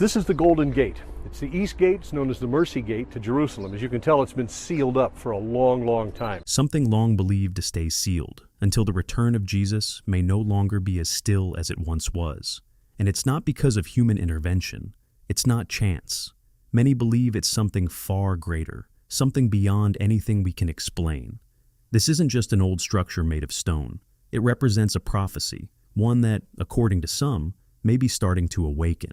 This is the Golden Gate. It's the East Gate. It's known as the Mercy Gate to Jerusalem. As you can tell, it's been sealed up for a long, long time. Something long believed to stay sealed until the return of Jesus may no longer be as still as it once was. And it's not because of human intervention. It's not chance. Many believe it's something far greater, something beyond anything we can explain. This isn't just an old structure made of stone. It represents a prophecy, one that, according to some, may be starting to awaken.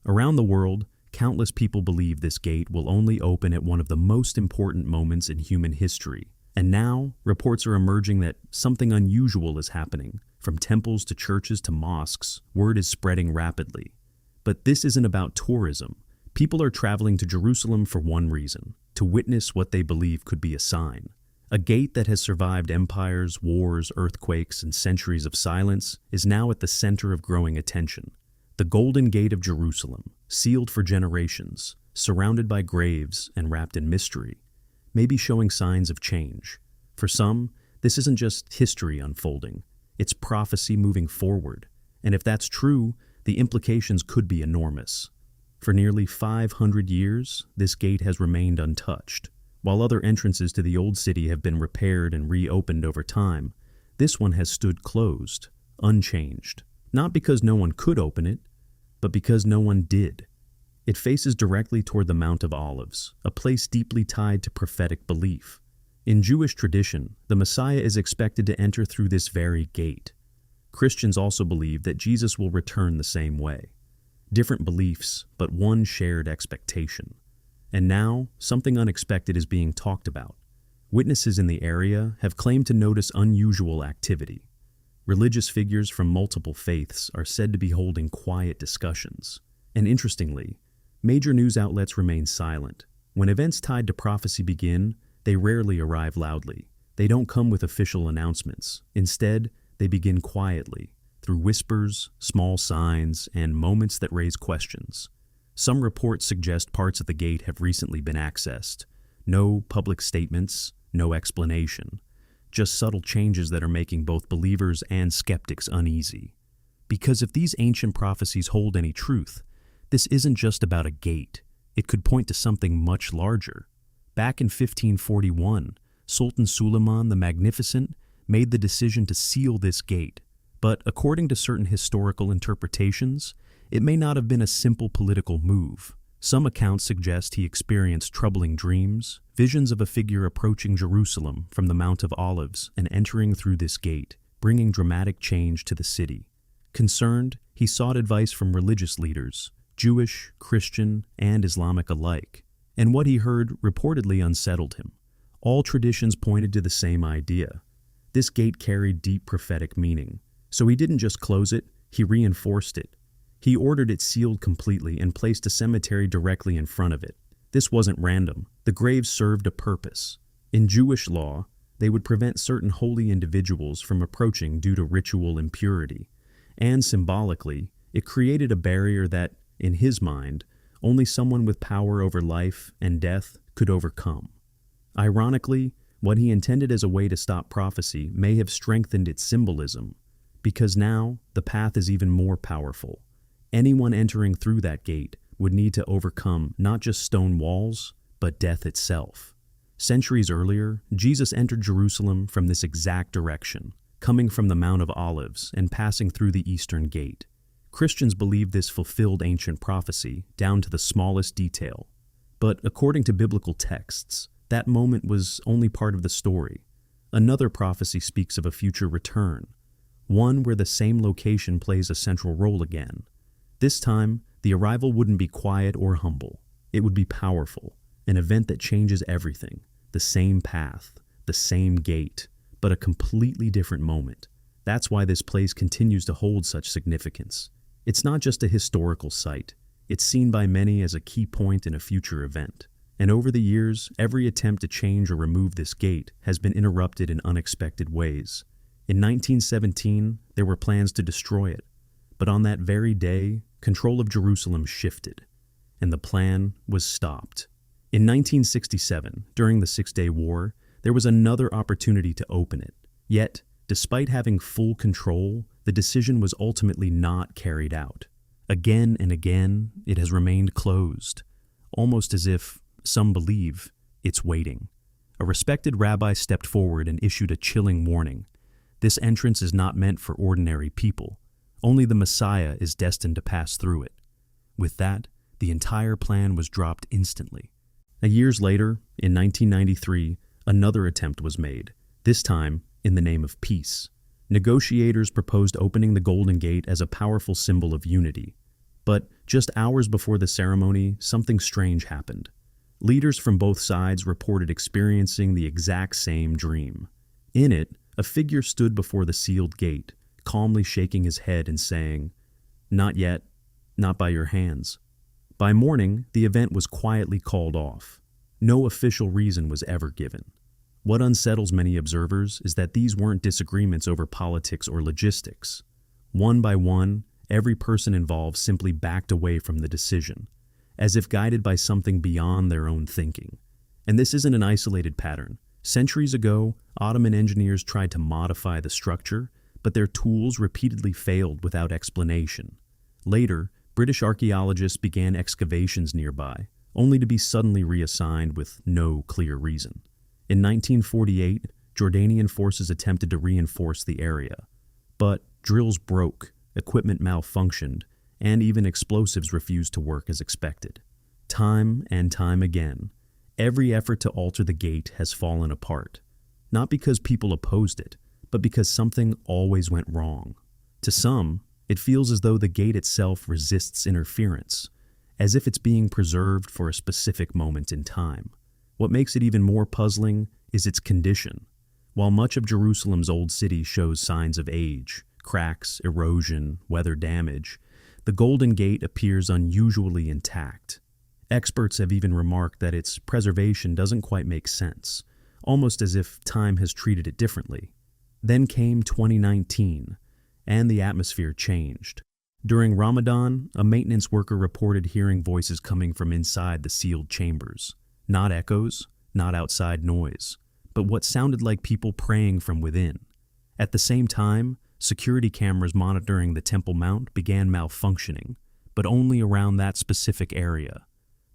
Around the world, countless people believe this gate will only open at one of the most important moments in human history. And now, reports are emerging that something unusual is happening. From temples to churches to mosques, word is spreading rapidly. But this isn't about tourism. People are traveling to Jerusalem for one reason: to witness what they believe could be a sign. A gate that has survived empires, wars, earthquakes, and centuries of silence is now at the center of growing attention. The Golden Gate of Jerusalem, sealed for generations, surrounded by graves and wrapped in mystery, may be showing signs of change. For some, this isn't just history unfolding, it's prophecy moving forward. And if that's true, the implications could be enormous. For nearly 500 years, this gate has remained untouched. While other entrances to the Old City have been repaired and reopened over time, this one has stood closed, unchanged. Not because no one could open it, but because no one did. It faces directly toward the Mount of Olives, a place deeply tied to prophetic belief. In Jewish tradition, the Messiah is expected to enter through this very gate. Christians also believe that Jesus will return the same way. Different beliefs, but one shared expectation. And now, something unexpected is being talked about. Witnesses in the area have claimed to notice unusual activity. Religious figures from multiple faiths are said to be holding quiet discussions. And interestingly, major news outlets remain silent. When events tied to prophecy begin, they rarely arrive loudly. They don't come with official announcements. Instead, they begin quietly, through whispers, small signs, and moments that raise questions. Some reports suggest parts of the gate have recently been accessed. No public statements, no explanation. Just subtle changes that are making both believers and skeptics uneasy. Because if these ancient prophecies hold any truth, this isn't just about a gate. It could point to something much larger. Back in 1541, Sultan Suleiman the Magnificent made the decision to seal this gate. But according to certain historical interpretations, it may not have been a simple political move. Some accounts suggest he experienced troubling dreams, visions of a figure approaching Jerusalem from the Mount of Olives and entering through this gate, bringing dramatic change to the city. Concerned, he sought advice from religious leaders, Jewish, Christian, and Islamic alike. And what he heard reportedly unsettled him. All traditions pointed to the same idea. This gate carried deep prophetic meaning. So he didn't just close it, he reinforced it. He ordered it sealed completely and placed a cemetery directly in front of it. This wasn't random. The graves served a purpose. In Jewish law, they would prevent certain holy individuals from approaching due to ritual impurity. And symbolically, it created a barrier that, in his mind, only someone with power over life and death could overcome. Ironically, what he intended as a way to stop prophecy may have strengthened its symbolism, because now the path is even more powerful. Anyone entering through that gate would need to overcome not just stone walls, but death itself. Centuries earlier, Jesus entered Jerusalem from this exact direction, coming from the Mount of Olives and passing through the eastern gate. Christians believe this fulfilled ancient prophecy down to the smallest detail. But according to biblical texts, that moment was only part of the story. Another prophecy speaks of a future return, one where the same location plays a central role again. This time, the arrival wouldn't be quiet or humble. It would be powerful, an event that changes everything. The same path, the same gate, but a completely different moment. That's why this place continues to hold such significance. It's not just a historical site. It's seen by many as a key point in a future event. And over the years, every attempt to change or remove this gate has been interrupted in unexpected ways. In 1917, there were plans to destroy it. But on that very day, control of Jerusalem shifted, and the plan was stopped. In 1967, during the Six-Day War, there was another opportunity to open it. Yet, despite having full control, the decision was ultimately not carried out. Again and again, it has remained closed, almost as if, some believe, it's waiting. A respected rabbi stepped forward and issued a chilling warning. This entrance is not meant for ordinary people. Only the Messiah is destined to pass through it. With that, the entire plan was dropped instantly. Years later, in 1993, another attempt was made, this time in the name of peace. Negotiators proposed opening the Golden Gate as a powerful symbol of unity. But just hours before the ceremony, something strange happened. Leaders from both sides reported experiencing the exact same dream. In it, a figure stood before the sealed gate, calmly shaking his head and saying, "Not yet, not by your hands." By morning, the event was quietly called off. No official reason was ever given. What unsettles many observers is that these weren't disagreements over politics or logistics. One by one, every person involved simply backed away from the decision, as if guided by something beyond their own thinking. And this isn't an isolated pattern. Centuries ago, Ottoman engineers tried to modify the structure, but their tools repeatedly failed without explanation. Later, British archaeologists began excavations nearby, only to be suddenly reassigned with no clear reason. In 1948, Jordanian forces attempted to reinforce the area, but drills broke, equipment malfunctioned, and even explosives refused to work as expected. Time and time again, every effort to alter the gate has fallen apart, not because people opposed it, but because something always went wrong. To some, it feels as though the gate itself resists interference, as if it's being preserved for a specific moment in time. What makes it even more puzzling is its condition. While much of Jerusalem's old city shows signs of age, cracks, erosion, weather damage, the Golden Gate appears unusually intact. Experts have even remarked that its preservation doesn't quite make sense, almost as if time has treated it differently. Then came 2019, and the atmosphere changed. During Ramadan, a maintenance worker reported hearing voices coming from inside the sealed chambers. Not echoes, not outside noise, but what sounded like people praying from within. At the same time, security cameras monitoring the Temple Mount began malfunctioning, but only around that specific area.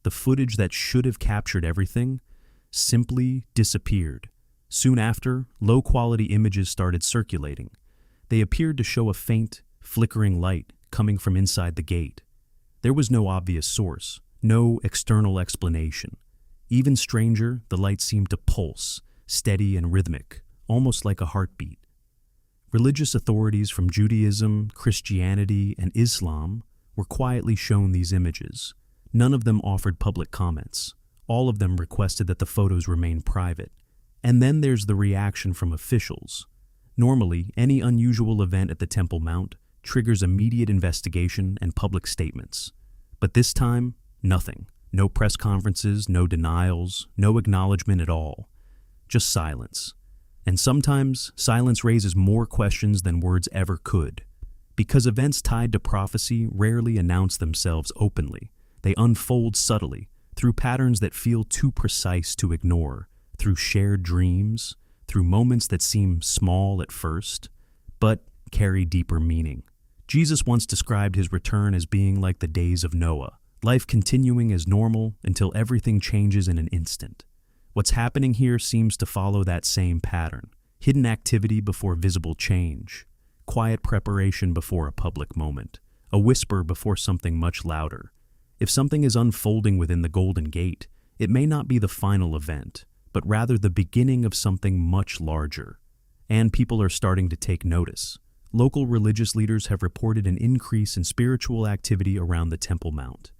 The footage that should have captured everything simply disappeared. Soon after, low-quality images started circulating. They appeared to show a faint, flickering light coming from inside the gate. There was no obvious source, no external explanation. Even stranger, the light seemed to pulse, steady and rhythmic, almost like a heartbeat. Religious authorities from Judaism, Christianity, and Islam were quietly shown these images. None of them offered public comments. All of them requested that the photos remain private. And then there's the reaction from officials. Normally, any unusual event at the Temple Mount triggers immediate investigation and public statements. But this time, nothing. No press conferences, no denials, no acknowledgement at all. Just silence. And sometimes, silence raises more questions than words ever could. Because events tied to prophecy rarely announce themselves openly. They unfold subtly, through patterns that feel too precise to ignore, through shared dreams, through moments that seem small at first, but carry deeper meaning. Jesus once described his return as being like the days of Noah, life continuing as normal until everything changes in an instant. What's happening here seems to follow that same pattern. Hidden activity before visible change, quiet preparation before a public moment, a whisper before something much louder. If something is unfolding within the Golden Gate, it may not be the final event, but rather the beginning of something much larger. And people are starting to take notice. Local religious leaders have reported an increase in spiritual activity around the Temple Mount.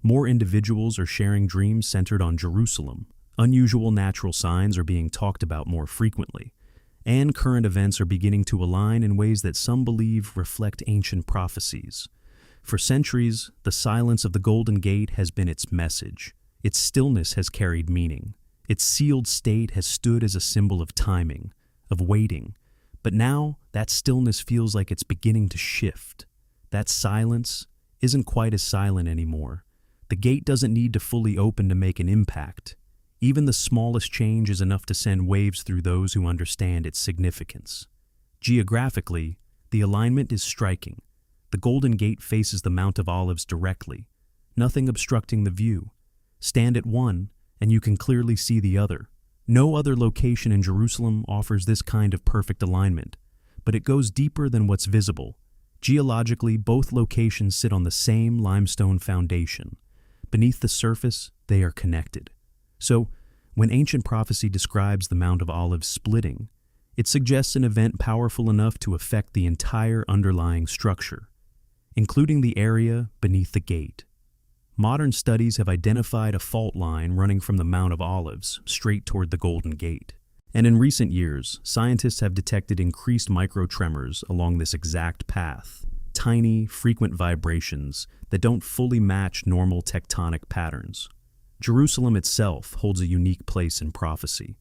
More individuals are sharing dreams centered on Jerusalem. Unusual natural signs are being talked about more frequently. And current events are beginning to align in ways that some believe reflect ancient prophecies. For centuries, the silence of the Golden Gate has been its message. Its stillness has carried meaning. Its sealed state has stood as a symbol of timing, of waiting. But now, that stillness feels like it's beginning to shift. That silence isn't quite as silent anymore. The gate doesn't need to fully open to make an impact. Even the smallest change is enough to send waves through those who understand its significance. Geographically, the alignment is striking. The Golden Gate faces the Mount of Olives directly, nothing obstructing the view. Stand at one, and you can clearly see the other. No other location in Jerusalem offers this kind of perfect alignment, but it goes deeper than what's visible. Geologically, both locations sit on the same limestone foundation. Beneath the surface, they are connected. So, when ancient prophecy describes the Mount of Olives splitting, it suggests an event powerful enough to affect the entire underlying structure, including the area beneath the gate. Modern studies have identified a fault line running from the Mount of Olives straight toward the Golden Gate. And in recent years, scientists have detected increased microtremors along this exact path, tiny, frequent vibrations that don't fully match normal tectonic patterns. Jerusalem itself holds a unique place in prophecy,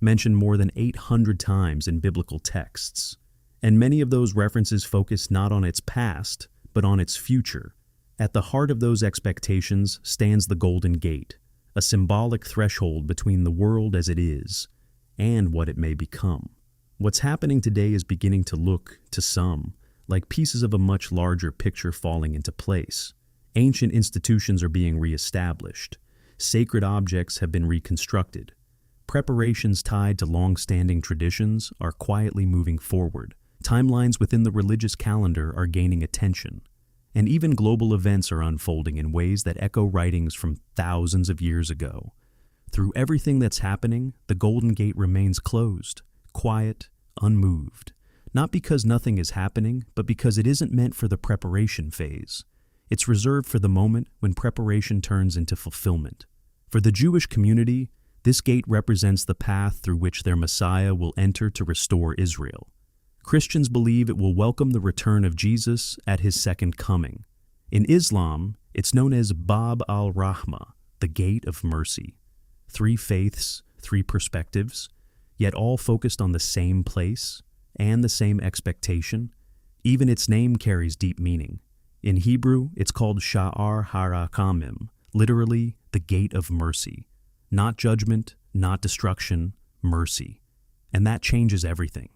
mentioned more than 800 times in biblical texts, and many of those references focus not on its past, but on its future. At the heart of those expectations stands the Golden Gate, a symbolic threshold between the world as it is and what it may become. What's happening today is beginning to look, to some, like pieces of a much larger picture falling into place. Ancient institutions are being reestablished. Sacred objects have been reconstructed. Preparations tied to long-standing traditions are quietly moving forward. Timelines within the religious calendar are gaining attention. And even global events are unfolding in ways that echo writings from thousands of years ago. Through everything that's happening, the Golden Gate remains closed, quiet, unmoved. Not because nothing is happening, but because it isn't meant for the preparation phase. It's reserved for the moment when preparation turns into fulfillment. For the Jewish community, this gate represents the path through which their Messiah will enter to restore Israel. Christians believe it will welcome the return of Jesus at his second coming. In Islam, it's known as Bab al-Rahmah, the Gate of Mercy. 3 faiths, 3 perspectives, yet all focused on the same place and the same expectation. Even its name carries deep meaning. In Hebrew, it's called Sha'ar Harakamim, literally the Gate of Mercy. Not judgment, not destruction, mercy. And that changes everything.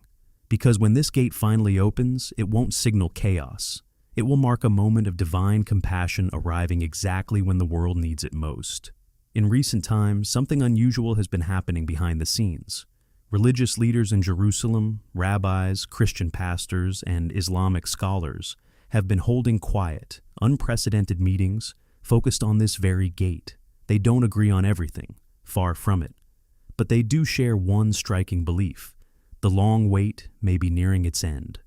Because when this gate finally opens, it won't signal chaos. It will mark a moment of divine compassion arriving exactly when the world needs it most. In recent times, something unusual has been happening behind the scenes. Religious leaders in Jerusalem, rabbis, Christian pastors, and Islamic scholars have been holding quiet, unprecedented meetings focused on this very gate. They don't agree on everything, far from it. But they do share one striking belief. The long wait may be nearing its end.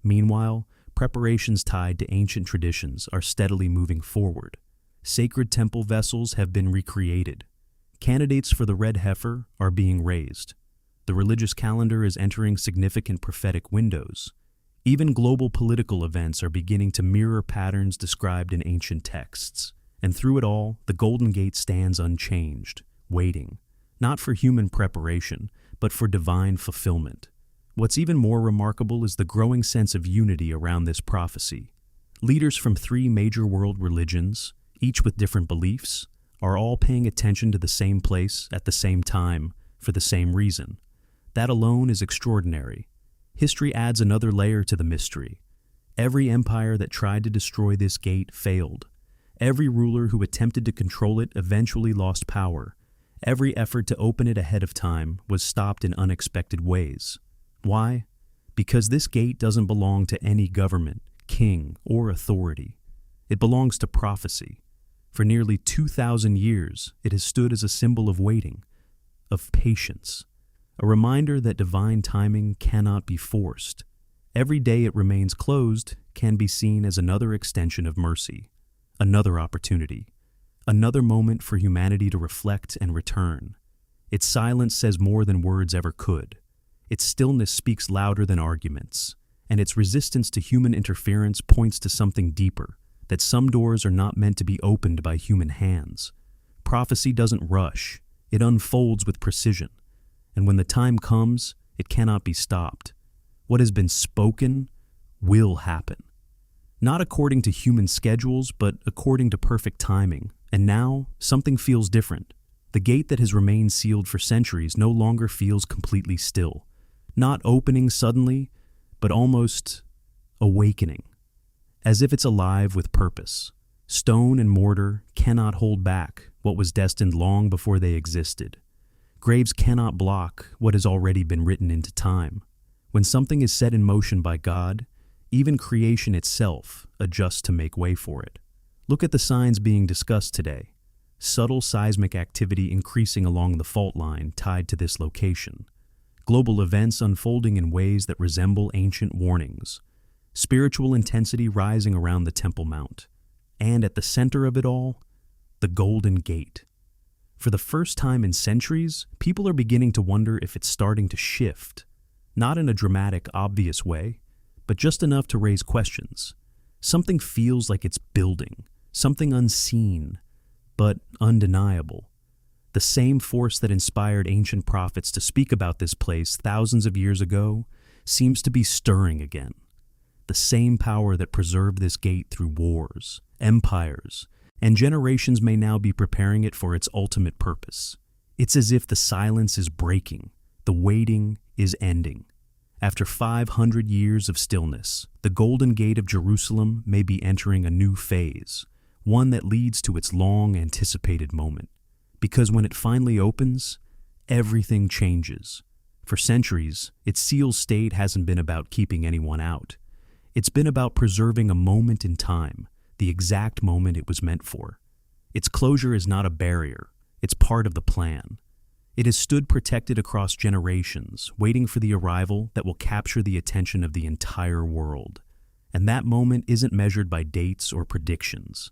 Meanwhile, preparations tied to ancient traditions are steadily moving forward. Sacred temple vessels have been recreated. Candidates for the red heifer are being raised. The religious calendar is entering significant prophetic windows. Even global political events are beginning to mirror patterns described in ancient texts. And through it all, the Golden Gate stands unchanged, waiting, not for human preparation, but for divine fulfillment. What's even more remarkable is the growing sense of unity around this prophecy. Leaders from 3 major world religions, each with different beliefs, are all paying attention to the same place at the same time for the same reason. That alone is extraordinary. History adds another layer to the mystery. Every empire that tried to destroy this gate failed. Every ruler who attempted to control it eventually lost power. Every effort to open it ahead of time was stopped in unexpected ways. Why? Because this gate doesn't belong to any government, king, or authority. It belongs to prophecy. For nearly 2,000 years, it has stood as a symbol of waiting, of patience, a reminder that divine timing cannot be forced. Every day it remains closed can be seen as another extension of mercy, another opportunity, another moment for humanity to reflect and return. Its silence says more than words ever could. Its stillness speaks louder than arguments, and its resistance to human interference points to something deeper, that some doors are not meant to be opened by human hands. Prophecy doesn't rush, it unfolds with precision, and when the time comes, it cannot be stopped. What has been spoken will happen. Not according to human schedules, but according to perfect timing. And now, something feels different. The gate that has remained sealed for centuries no longer feels completely still. Not opening suddenly, but almost awakening. as if it's alive with purpose. Stone and mortar cannot hold back what was destined long before they existed. Graves cannot block what has already been written into time. When something is set in motion by God, even creation itself adjusts to make way for it. Look at the signs being discussed today. Subtle seismic activity increasing along the fault line tied to this location. Global events unfolding in ways that resemble ancient warnings. Spiritual intensity rising around the Temple Mount. And at the center of it all, the Golden Gate. For the first time in centuries, people are beginning to wonder if it's starting to shift. Not in a dramatic, obvious way, but just enough to raise questions. Something feels like it's building, something unseen, but undeniable. The same force that inspired ancient prophets to speak about this place thousands of years ago seems to be stirring again. The same power that preserved this gate through wars, empires, and generations may now be preparing it for its ultimate purpose. It's as if the silence is breaking, the waiting is ending. After 500 years of stillness, the Golden Gate of Jerusalem may be entering a new phase, one that leads to its long-anticipated moment. Because when it finally opens, everything changes. For centuries, its sealed state hasn't been about keeping anyone out. It's been about preserving a moment in time, the exact moment it was meant for. Its closure is not a barrier, it's part of the plan. It has stood protected across generations, waiting for the arrival that will capture the attention of the entire world. And that moment isn't measured by dates or predictions.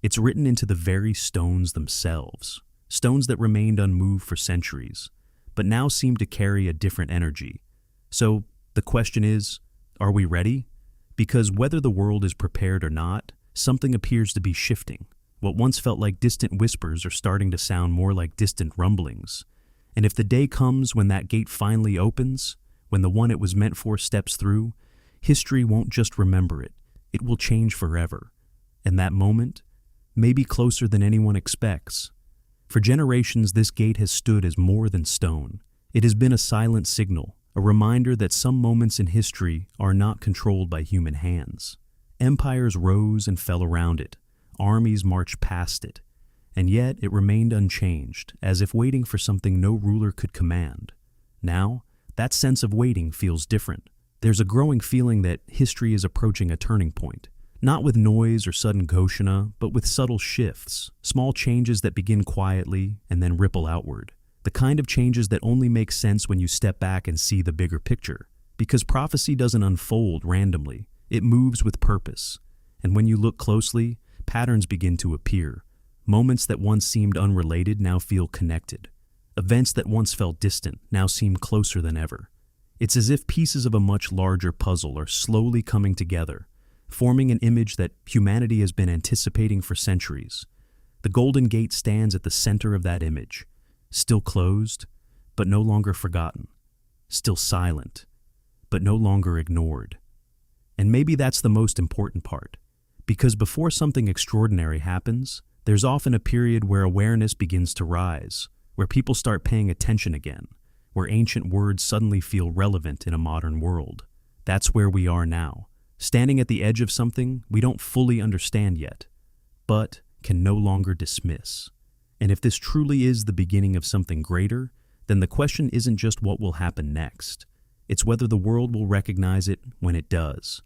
It's written into the very stones themselves, stones that remained unmoved for centuries, but now seem to carry a different energy. So the question is, are we ready? Because whether the world is prepared or not, something appears to be shifting. What once felt like distant whispers are starting to sound more like distant rumblings. And if the day comes when that gate finally opens, when the one it was meant for steps through, history won't just remember it, it will change forever. And that moment may be closer than anyone expects. For generations, this gate has stood as more than stone. It has been a silent signal, a reminder that some moments in history are not controlled by human hands. Empires rose and fell around it, armies marched past it, and yet it remained unchanged, as if waiting for something no ruler could command. Now, that sense of waiting feels different. There's a growing feeling that history is approaching a turning point, not with noise or sudden Ghoshana, but with subtle shifts, small changes that begin quietly and then ripple outward. The kind of changes that only make sense when you step back and see the bigger picture. Because prophecy doesn't unfold randomly, it moves with purpose. And when you look closely, patterns begin to appear. Moments that once seemed unrelated now feel connected. Events that once felt distant now seem closer than ever. It's as if pieces of a much larger puzzle are slowly coming together, forming an image that humanity has been anticipating for centuries. The Golden Gate stands at the center of that image, still closed, but no longer forgotten, still silent, but no longer ignored. And maybe that's the most important part, because before something extraordinary happens, there's often a period where awareness begins to rise, where people start paying attention again, where ancient words suddenly feel relevant in a modern world. That's where we are now, standing at the edge of something we don't fully understand yet, but can no longer dismiss. And if this truly is the beginning of something greater, then the question isn't just what will happen next. It's whether the world will recognize it when it does.